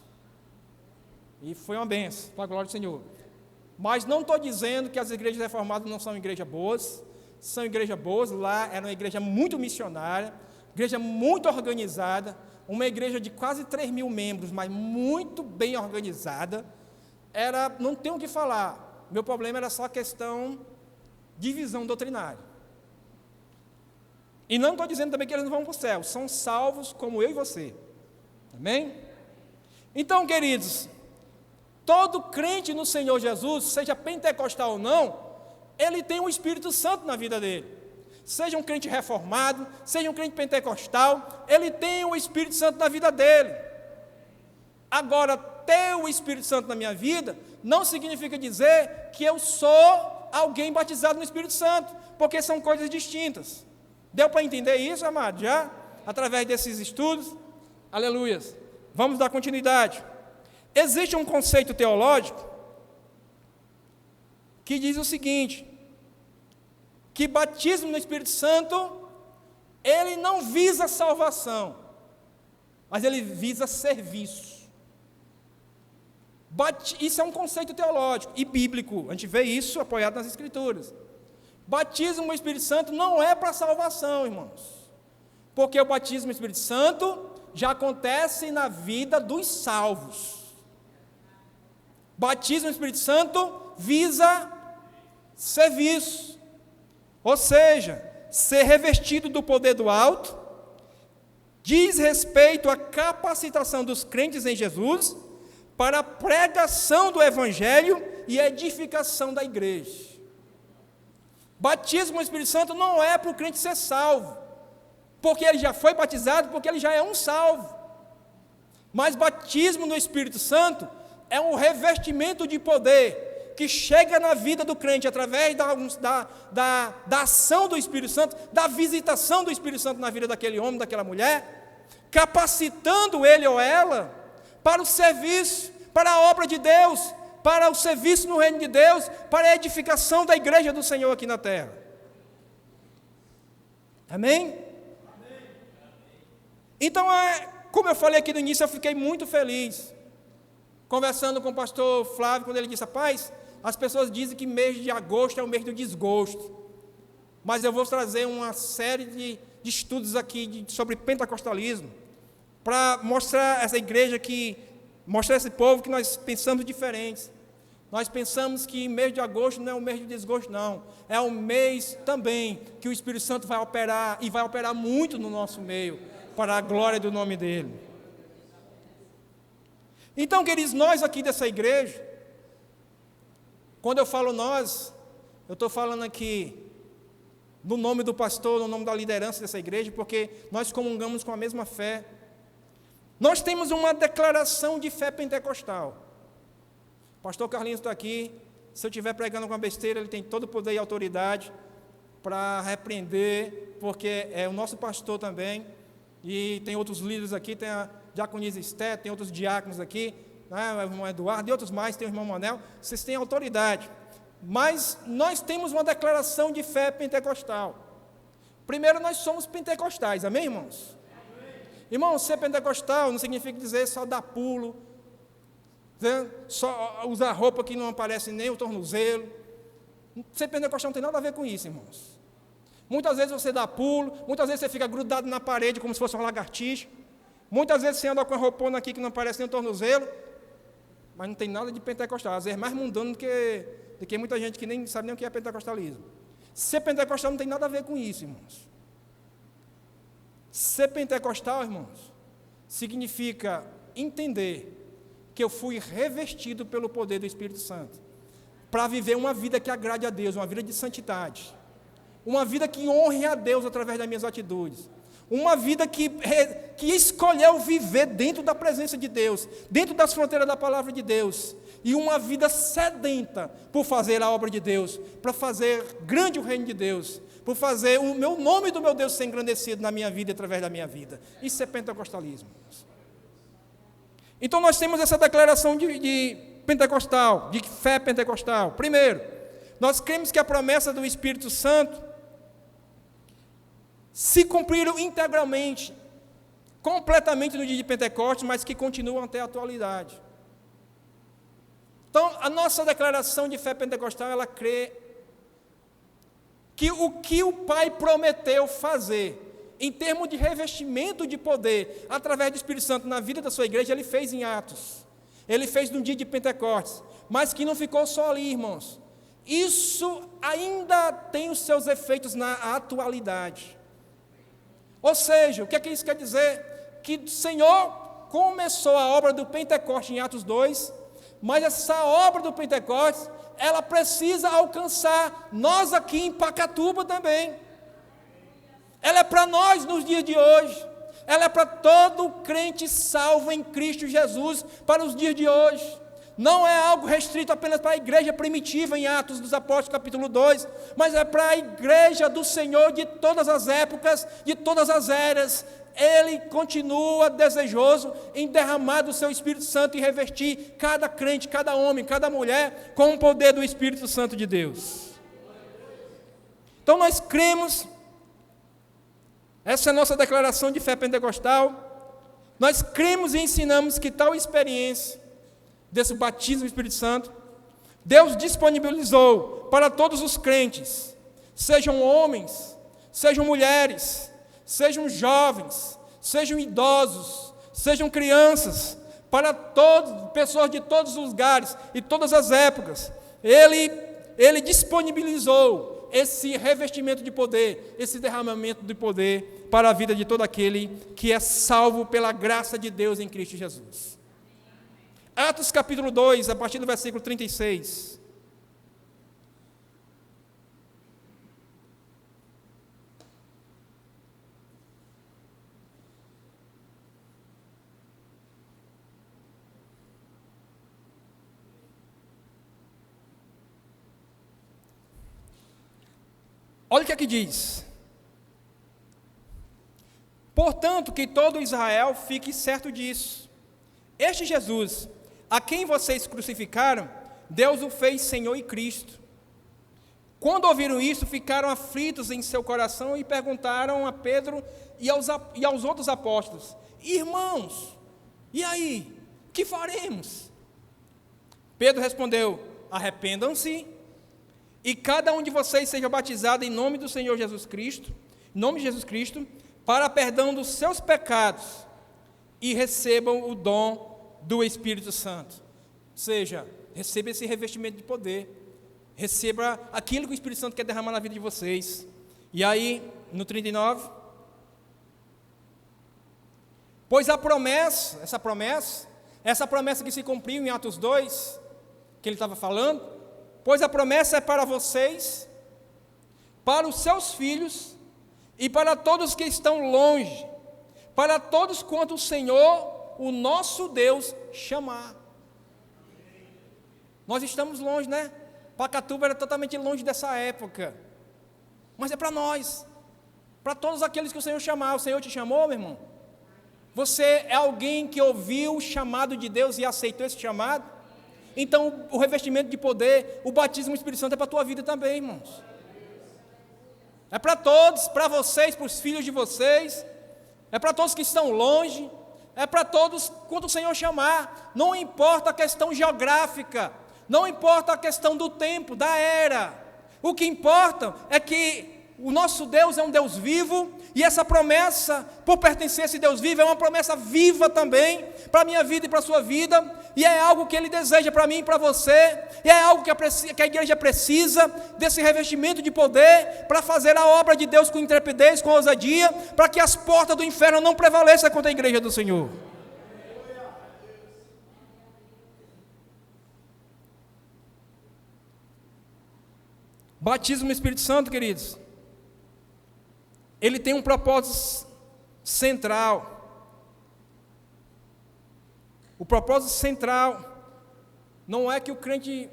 E foi uma benção, para a glória do Senhor. Mas não estou dizendo que as igrejas reformadas não são igrejas boas. São igrejas boas. Lá era uma igreja muito missionária, igreja muito organizada, uma igreja de quase 3.000 membros, mas muito bem organizada. Não tenho o que falar. Meu problema era só a questão de visão doutrinária. E não estou dizendo também que eles não vão para o céu. São salvos como eu e você. Amém? Então, queridos, todo crente no Senhor Jesus, seja pentecostal ou não, ele tem o Espírito Santo na vida dele. Seja um crente reformado, seja um crente pentecostal, ele tem o Espírito Santo na vida dele. Agora, ter o Espírito Santo na minha vida não significa dizer que eu sou alguém batizado no Espírito Santo, porque são coisas distintas. Deu para entender isso, amado? Já? Através desses estudos? Aleluias. Vamos dar continuidade. Existe um conceito teológico que diz o seguinte, que batismo no Espírito Santo, ele não visa salvação, mas ele visa serviço. Isso é um conceito teológico e bíblico, a gente vê isso apoiado nas Escrituras. Batismo no Espírito Santo não é para salvação, irmãos, porque o batismo no Espírito Santo já acontece na vida dos salvos. Batismo no Espírito Santo visa serviço, ou seja, ser revestido do poder do alto, diz respeito à capacitação dos crentes em Jesus para a pregação do Evangelho e edificação da igreja. Batismo no Espírito Santo não é para o crente ser salvo, porque ele já foi batizado, porque ele já é um salvo. Mas batismo no Espírito Santo é um revestimento de poder que chega na vida do crente através da ação do Espírito Santo, da visitação do Espírito Santo na vida daquele homem, daquela mulher, capacitando ele ou ela para o serviço, para a obra de Deus, para o serviço no reino de Deus, para a edificação da igreja do Senhor aqui na terra. Amém? Então, como eu falei aqui no início, eu fiquei muito feliz conversando com o pastor Flávio, quando ele disse: rapaz, as pessoas dizem que mês de agosto é o mês do desgosto, mas eu vou trazer uma série de estudos aqui sobre pentecostalismo, para mostrar essa igreja mostrar a esse povo que nós pensamos diferentes. Nós pensamos que mês de agosto não é um mês de desgosto, não. É um mês também que o Espírito Santo vai operar, e vai operar muito no nosso meio, para a glória do nome dele. Então, queridos, nós aqui dessa igreja, quando eu falo nós, Eu estou falando aqui no nome do pastor, no nome da liderança dessa igreja, porque nós comungamos com a mesma fé. Nós temos uma declaração de fé pentecostal. O pastor Carlinhos está aqui. Se eu estiver pregando alguma besteira, ele tem todo o poder e autoridade para repreender, porque é o nosso pastor também. E tem outros líderes aqui, tem a diaconisa Esté, tem outros diáconos aqui, né, o irmão Eduardo e outros mais, tem o irmão Manel. Vocês têm autoridade. Mas nós temos uma declaração de fé pentecostal. Primeiro, nós somos pentecostais, amém, irmãos? Irmão, ser pentecostal não significa dizer só dar pulo, só usar roupa que não aparece nem o tornozelo. Ser pentecostal não tem nada a ver com isso, irmãos. Muitas vezes você dá pulo, muitas vezes você fica grudado na parede como se fosse uma lagartixa. Muitas vezes você anda com a roupona aqui que não aparece nem o tornozelo, mas não tem nada de pentecostal. Às vezes é mais mundano do que muita gente que nem sabe nem o que é pentecostalismo. Ser pentecostal não tem nada a ver com isso, irmãos. Ser pentecostal, irmãos, significa entender que eu fui revestido pelo poder do Espírito Santo para viver uma vida que agrade a Deus, uma vida de santidade, uma vida que honre a Deus através das minhas atitudes, uma vida que escolheu viver dentro da presença de Deus, dentro das fronteiras da palavra de Deus, e uma vida sedenta por fazer a obra de Deus, para fazer grande o reino de Deus, por fazer o meu nome do meu Deus ser engrandecido na minha vida e através da minha vida. Isso é pentecostalismo. Então nós temos essa declaração de pentecostal, de fé pentecostal. Primeiro, nós cremos que a promessa do Espírito Santo se cumpriram integralmente, completamente no dia de Pentecostes, mas que continuam até a atualidade. Então, a nossa declaração de fé pentecostal, ela crê que o que o Pai prometeu fazer, em termos de revestimento de poder, através do Espírito Santo na vida da sua igreja, Ele fez em Atos. Ele fez no dia de Pentecostes, mas que não ficou só ali, irmãos. Isso ainda tem os seus efeitos na atualidade. Ou seja, o que é que isso quer dizer? Que o Senhor começou a obra do Pentecostes em Atos 2, mas essa obra do Pentecostes, ela precisa alcançar nós aqui em Pacatuba também. Ela é para nós nos dias de hoje. Ela é para todo crente salvo em Cristo Jesus para os dias de hoje. Não é algo restrito apenas para a igreja primitiva em Atos dos Apóstolos, capítulo 2, mas é para a igreja do Senhor de todas as épocas, de todas as eras. Ele continua desejoso em derramar do seu Espírito Santo e revestir cada crente, cada homem, cada mulher com o poder do Espírito Santo de Deus. Então nós cremos, essa é a nossa declaração de fé pentecostal, nós cremos e ensinamos que tal experiência desse batismo do Espírito Santo, Deus disponibilizou para todos os crentes, sejam homens, sejam mulheres, sejam jovens, sejam idosos, sejam crianças, para todos, pessoas de todos os lugares e todas as épocas. Ele disponibilizou esse revestimento de poder, esse derramamento de poder para a vida de todo aquele que é salvo pela graça de Deus em Cristo Jesus. Atos capítulo 2, a partir do versículo 36. Olha o que aqui diz. Portanto, que todo Israel fique certo disso. Este Jesus, a quem vocês crucificaram, Deus o fez Senhor e Cristo. Quando ouviram isso, ficaram aflitos em seu coração e perguntaram a Pedro e aos outros apóstolos: irmãos, e aí, que faremos? Pedro respondeu: arrependam-se e cada um de vocês seja batizado em nome do Senhor Jesus Cristo, em nome de Jesus Cristo, para perdão dos seus pecados, e recebam o dom do Espírito Santo. Ou seja, receba esse revestimento de poder, receba aquilo que o Espírito Santo quer derramar na vida de vocês. E aí, no 39, pois a promessa, essa promessa que se cumpriu em Atos 2, que ele estava falando, pois a promessa é para vocês, para os seus filhos e para todos que estão longe, para todos quanto o Senhor, o nosso Deus, chamar. Nós estamos longe, né? Pacatuba era totalmente longe dessa época, mas é para nós, para todos aqueles que o Senhor chamar. O Senhor te chamou, meu irmão? Você é alguém que ouviu o chamado de Deus e aceitou esse chamado? Então o revestimento de poder, o batismo do Espírito Santo é para a tua vida também, irmãos. É para todos, para vocês, para os filhos de vocês, é para todos que estão longe, é para todos quando o Senhor chamar. Não importa a questão geográfica, não importa a questão do tempo, da era. O que importa é que o nosso Deus é um Deus vivo, e essa promessa, por pertencer a esse Deus vivo, é uma promessa viva também, para a minha vida e para a sua vida, e é algo que Ele deseja para mim e para você, e é algo que a igreja precisa, desse revestimento de poder, para fazer a obra de Deus com intrepidez, com ousadia, para que as portas do inferno não prevaleçam contra a igreja do Senhor. Batismo no Espírito Santo, queridos, ele tem um propósito central. O propósito central não é que o crente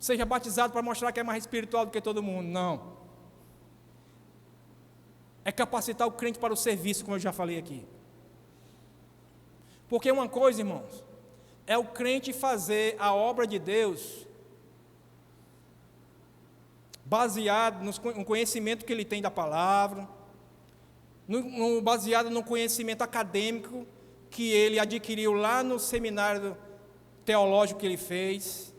seja batizado para mostrar que é mais espiritual do que todo mundo, não. É capacitar o crente para o serviço, como eu já falei aqui. Porque uma coisa, irmãos, é o crente fazer a obra de Deus baseado no conhecimento que ele tem da palavra, baseado no conhecimento acadêmico que ele adquiriu lá no seminário teológico que ele fez.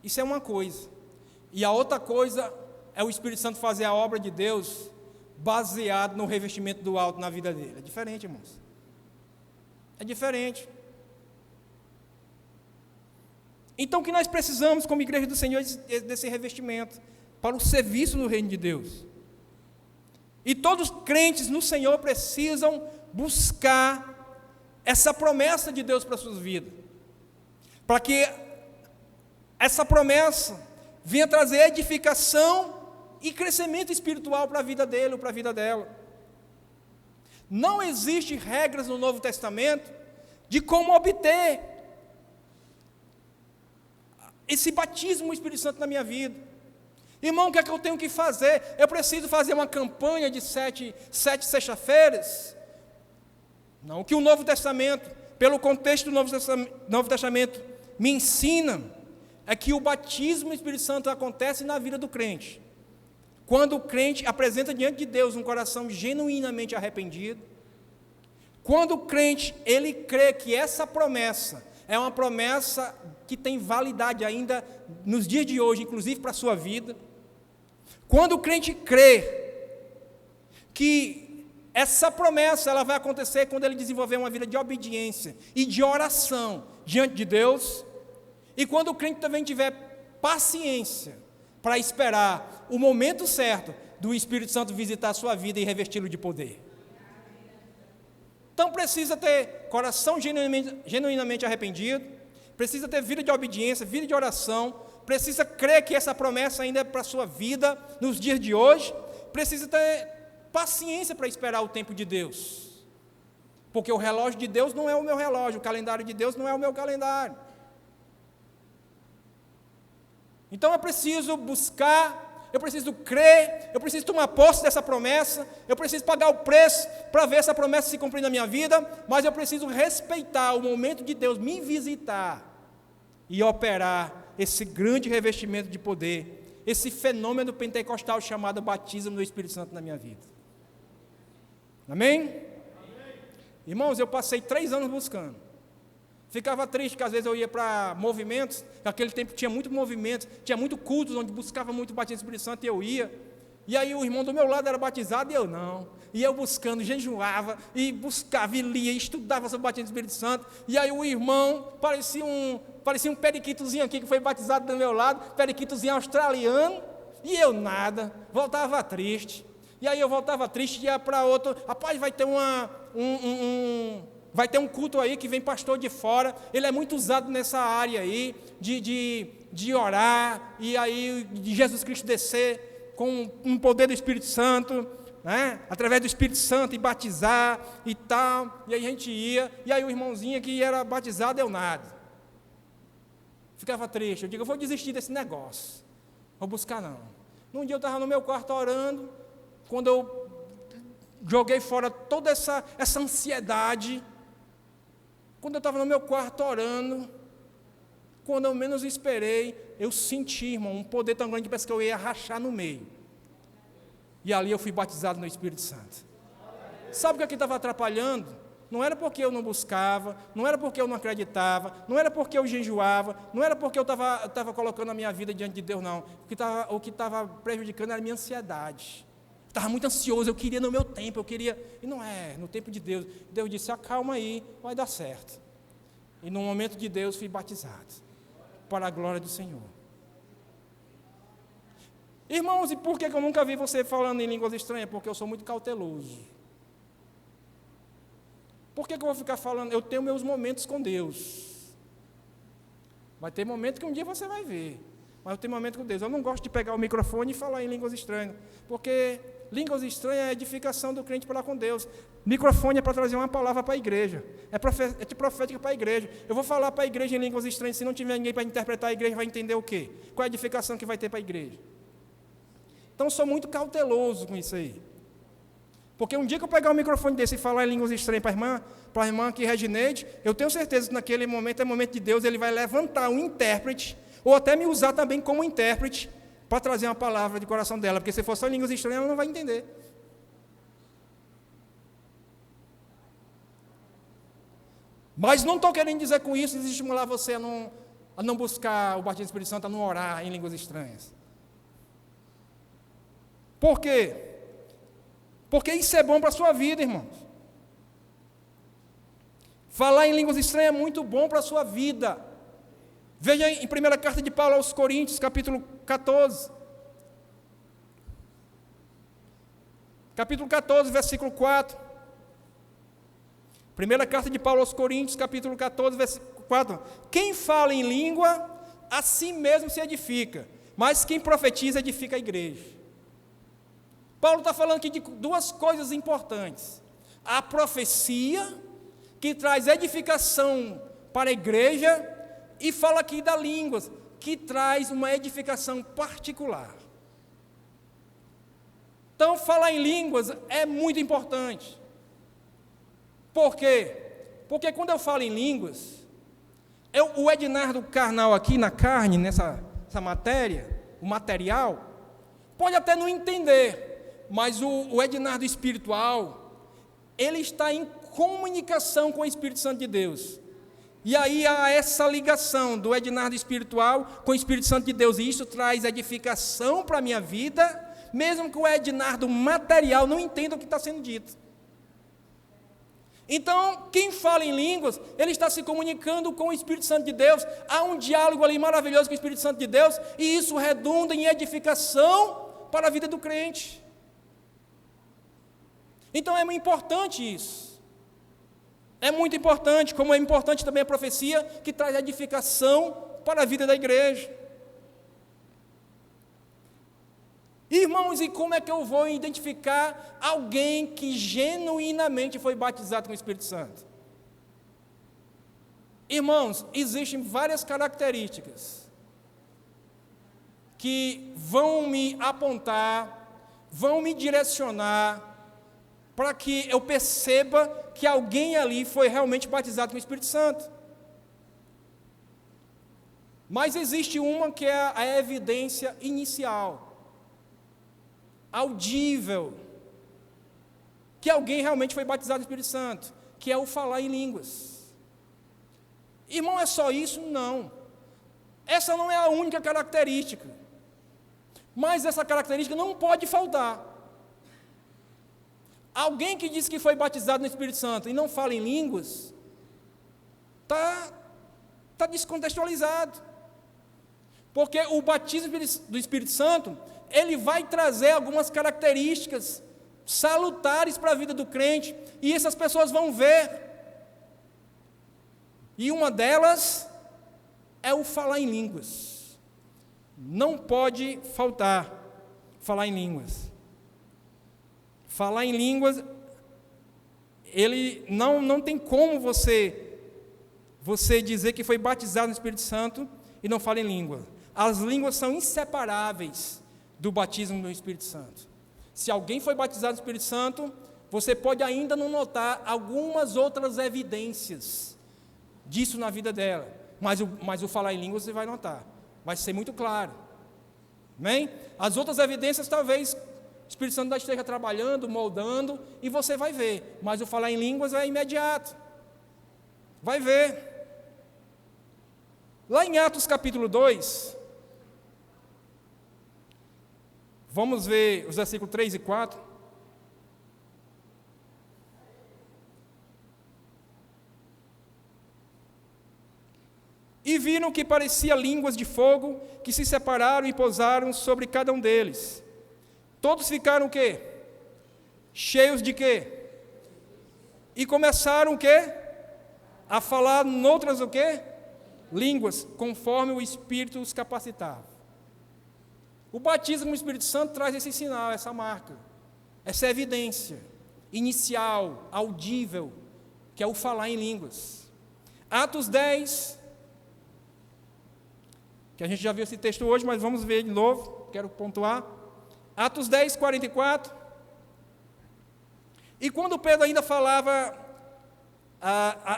Isso é uma coisa. E a outra coisa é o Espírito Santo fazer a obra de Deus baseado no revestimento do alto na vida dele. É diferente, irmãos. É diferente. Então o que nós precisamos como igreja do Senhor é desse revestimento para o serviço no reino de Deus. E todos os crentes no Senhor precisam buscar essa promessa de Deus para as suas vidas, para que essa promessa venha trazer edificação e crescimento espiritual para a vida dele ou para a vida dela. Não existe regras no Novo Testamento de como obter esse batismo do Espírito Santo na minha vida. Irmão, o que é que eu tenho que fazer? Eu preciso fazer uma campanha de sete sexta-feiras? Não, o que o Novo Testamento, pelo contexto do Novo Testamento, me ensina é que o batismo do Espírito Santo acontece na vida do crente. Quando o crente apresenta diante de Deus um coração genuinamente arrependido, quando o crente, ele crê que essa promessa é uma promessa que tem validade ainda nos dias de hoje, inclusive para a sua vida. Quando o crente crê que essa promessa ela vai acontecer quando ele desenvolver uma vida de obediência e de oração diante de Deus, e quando o crente também tiver paciência para esperar o momento certo do Espírito Santo visitar a sua vida e revesti-lo de poder. Então precisa ter coração genuinamente arrependido, precisa ter vida de obediência, vida de oração, precisa crer que essa promessa ainda é para a sua vida nos dias de hoje, precisa ter paciência para esperar o tempo de Deus, porque o relógio de Deus não é o meu relógio, o calendário de Deus não é o meu calendário. Então eu preciso buscar, eu preciso crer, eu preciso tomar posse dessa promessa, eu preciso pagar o preço para ver essa promessa se cumprir na minha vida, mas eu preciso respeitar o momento de Deus me visitar e operar esse grande revestimento de poder, esse fenômeno pentecostal chamado batismo do Espírito Santo na minha vida. Amém? Amém? Irmãos, eu passei 3 anos buscando. Ficava triste, porque às vezes eu ia para movimentos, naquele tempo tinha muito movimento, tinha muito cultos onde buscava muito o batismo do Espírito Santo, e eu ia. E aí o irmão do meu lado era batizado e eu não. E eu buscando, jejuava, e buscava, e lia, e estudava sobre o batismo do Espírito Santo. E aí o irmão parecia um periquitozinho aqui que foi batizado do meu lado, periquitozinho australiano, e eu nada, voltava triste. E aí eu voltava triste e ia para outro, rapaz, vai ter Vai ter um culto aí que vem pastor de fora, ele é muito usado nessa área aí, de orar, e aí de Jesus Cristo descer com um poder do Espírito Santo, né? Através do Espírito Santo, e batizar e tal, e aí a gente ia, e aí o irmãozinho que era batizado, eu nada. Ficava triste, eu digo, eu vou desistir desse negócio, vou buscar não. Num dia eu estava no meu quarto orando, quando eu joguei fora toda essa ansiedade, quando eu estava no meu quarto orando, quando eu menos esperei, eu senti, irmão, um poder tão grande que parece que eu ia rachar no meio. E ali eu fui batizado no Espírito Santo. Sabe o que estava atrapalhando? Não era porque eu não buscava, não era porque eu não acreditava, não era porque eu jejuava, não era porque eu estava colocando a minha vida diante de Deus, não. O que estava prejudicando era a minha ansiedade. Estava muito ansioso, eu queria no meu tempo, e não é, no tempo de Deus. Deus disse, acalma aí, vai dar certo. E no momento de Deus fui batizado, para a glória do Senhor. Irmãos, e por que eu nunca vi você falando em línguas estranhas? Porque eu sou muito cauteloso. Por que eu vou ficar falando? Eu tenho meus momentos com Deus. Vai ter momento que um dia você vai ver, mas eu tenho momento com Deus. Eu não gosto de pegar o microfone e falar em línguas estranhas, porque línguas estranhas é a edificação do crente para com Deus. Microfone é para trazer uma palavra para a igreja, é profética para a igreja. Eu vou falar para a igreja em línguas estranhas, se não tiver ninguém para interpretar, a igreja vai entender o quê? Qual é a edificação que vai ter para a igreja? Então, eu sou muito cauteloso com isso aí. Porque um dia que eu pegar o microfone desse e falar em línguas estranhas para a irmã aqui, Regineide, eu tenho certeza que naquele momento é momento de Deus, ele vai levantar um intérprete, ou até me usar também como intérprete, para trazer uma palavra de coração dela, porque se for só em línguas estranhas, ela não vai entender. Mas não estou querendo dizer com isso, estimular você a não buscar o batismo do Espírito Santo, a não orar em línguas estranhas. Por quê? Porque isso é bom para a sua vida, irmãos. Falar em línguas estranhas é muito bom para a sua vida. Veja em 1ª carta de Paulo aos Coríntios, capítulo 14. Capítulo 14, versículo 4. 1ª carta de Paulo aos Coríntios, capítulo 14, versículo 4. Quem fala em língua, a si mesmo se edifica, mas quem profetiza edifica a igreja. Paulo está falando aqui de duas coisas importantes. A profecia, que traz edificação para a igreja, e fala aqui da língua, que traz uma edificação particular. Então, falar em línguas é muito importante. Por quê? Porque quando eu falo em línguas, o Ednardo carnal aqui na carne, nessa matéria, o material, pode até não entender, mas o Ednardo espiritual, ele está em comunicação com o Espírito Santo de Deus. E aí há essa ligação do Ednardo espiritual com o Espírito Santo de Deus, e isso traz edificação para a minha vida, mesmo que o Ednardo material não entenda o que está sendo dito. Então, quem fala em línguas, ele está se comunicando com o Espírito Santo de Deus, há um diálogo ali maravilhoso com o Espírito Santo de Deus, e isso redunda em edificação para a vida do crente. Então é muito importante isso. É muito importante, como é importante também a profecia, que traz edificação para a vida da igreja. Irmãos, e como é que eu vou identificar alguém que genuinamente foi batizado com o Espírito Santo? Irmãos, existem várias características que vão me apontar, vão me direcionar, para que eu perceba que alguém ali foi realmente batizado com o Espírito Santo. Mas existe uma que é a evidência inicial, audível, que alguém realmente foi batizado com o Espírito Santo, que é o falar em línguas. Irmão, é só isso? Não. Essa não é a única característica, mas essa característica não pode faltar. Alguém que diz que foi batizado no Espírito Santo e não fala em línguas, está descontextualizado. Porque o batismo do Espírito Santo, ele vai trazer algumas características salutares para a vida do crente, e essas pessoas vão ver E uma delas é o falar em línguas. Não pode faltar falar em línguas. Falar em línguas, ele não tem como você dizer que foi batizado no Espírito Santo e não fala em língua. As línguas são inseparáveis do batismo no Espírito Santo. Se alguém foi batizado no Espírito Santo, você pode ainda não notar algumas outras evidências disso na vida dela, mas o falar em línguas você vai notar, vai ser muito claro. Amém? As outras evidências talvez o Espírito Santo esteja trabalhando, moldando, e você vai ver, mas o falar em línguas é imediato, vai ver. Lá em Atos capítulo 2, vamos ver os versículos 3 e 4. E viram que parecia línguas de fogo, que se separaram e pousaram sobre cada um deles. Todos ficaram o quê? Cheios de quê? E começaram o quê? A falar noutras o quê? Línguas, conforme o Espírito os capacitava. O batismo no Espírito Santo traz esse sinal, essa marca, essa evidência inicial, audível, que é o falar em línguas. Atos 10, que a gente já viu esse texto hoje, mas vamos ver de novo, quero pontuar. Atos 10, 44. E quando Pedro ainda falava,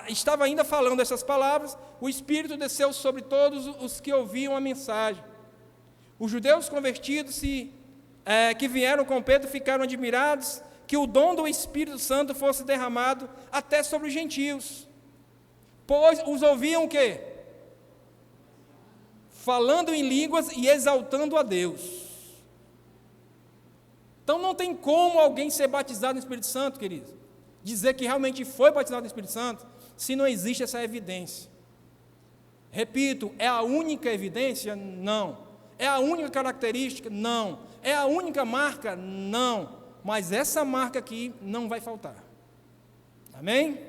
estava ainda falando essas palavras, o Espírito desceu sobre todos os que ouviam a mensagem. Os judeus convertidos que vieram com Pedro ficaram admirados que o dom do Espírito Santo fosse derramado até sobre os gentios, pois os ouviam o quê? Falando em línguas e exaltando a Deus. Então não tem como alguém ser batizado no Espírito Santo, queridos, dizer que realmente foi batizado no Espírito Santo, se não existe essa evidência. Repito, é a única evidência? Não. É a única característica? Não. É a única marca? Não. Mas essa marca aqui não vai faltar. Amém?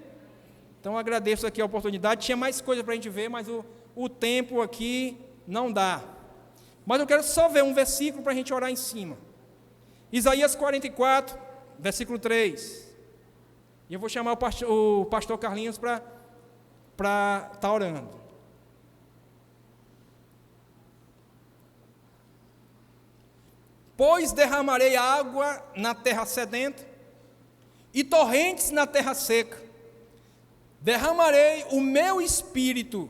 Então agradeço aqui a oportunidade. Tinha mais coisa para a gente ver, mas o tempo aqui não dá. Mas eu quero só ver um versículo para a gente orar em cima. Isaías 44, versículo 3. E eu vou chamar o pastor Carlinhos para estar orando. Pois derramarei água na terra sedenta e torrentes na terra seca. Derramarei o meu espírito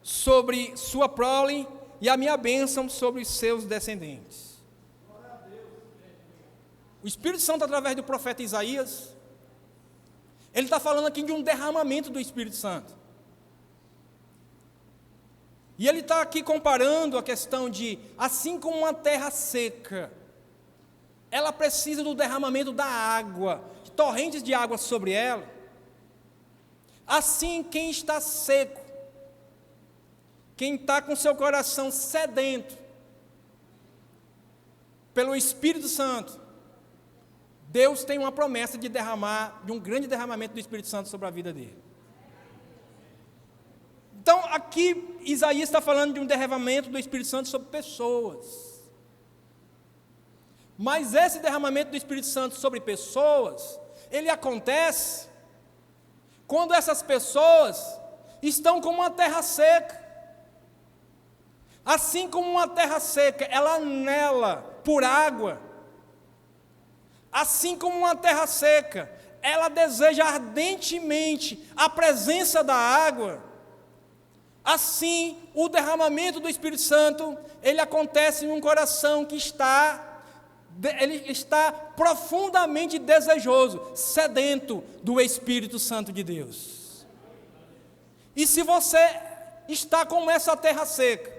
sobre sua prole e a minha bênção sobre os seus descendentes. O Espírito Santo, através do profeta Isaías, ele está falando aqui de um derramamento do Espírito Santo. E ele está aqui comparando a questão de, assim como uma terra seca, ela precisa do derramamento da água, de torrentes de água sobre ela, assim quem está seco, quem está com seu coração sedento pelo Espírito Santo, Deus tem uma promessa de um grande derramamento do Espírito Santo sobre a vida dele. Então, aqui, Isaías está falando de um derramamento do Espírito Santo sobre pessoas. Mas esse derramamento do Espírito Santo sobre pessoas, ele acontece quando essas pessoas estão como uma terra seca. Assim como uma terra seca, ela anela por água. Assim como uma terra seca, ela deseja ardentemente a presença da água. Assim, o derramamento do Espírito Santo, ele acontece em um coração que está profundamente desejoso, sedento do Espírito Santo de Deus. E se você está como essa terra seca,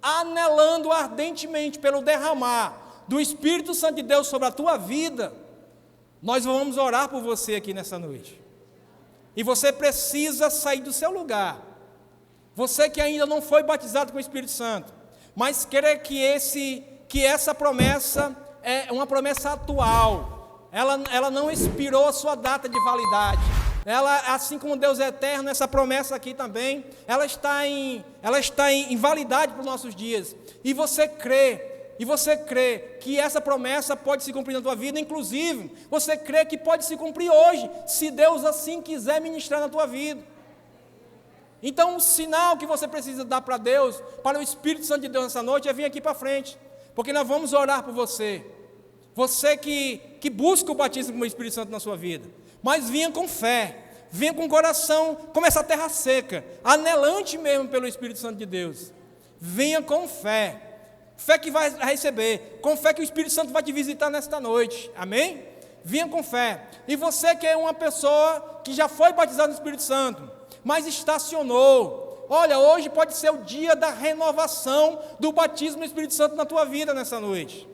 anelando ardentemente pelo derramar do Espírito Santo de Deus sobre a tua vida, nós vamos orar por você aqui nessa noite. E você precisa sair do seu lugar. Você que ainda não foi batizado com o Espírito Santo, mas crê que essa promessa é uma promessa atual. Ela não expirou a sua data de validade. ela, assim como Deus é eterno, essa promessa aqui também, ela está em validade para os nossos dias. E você crê que essa promessa pode se cumprir na tua vida, inclusive, você crê que pode se cumprir hoje, se Deus assim quiser ministrar na tua vida. Então, o sinal que você precisa dar para Deus, para o Espírito Santo de Deus nessa noite, é vir aqui para frente, porque nós vamos orar por você. Você que busca o batismo com o Espírito Santo na sua vida, mas vinha com fé, vinha com o coração, como essa terra seca, anelante mesmo pelo Espírito Santo de Deus. Venha com fé, fé que vai receber, com fé que o Espírito Santo vai te visitar nesta noite, amém? Vinha com fé. E você que é uma pessoa que já foi batizada no Espírito Santo, mas estacionou, olha, hoje pode ser o dia da renovação do batismo no Espírito Santo na tua vida nessa noite.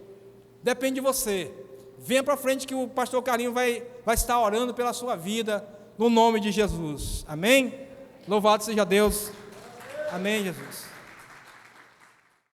Depende de você. Venha para frente que o pastor Carlinho vai estar orando pela sua vida, no nome de Jesus. Amém? Louvado seja Deus. Amém, Jesus.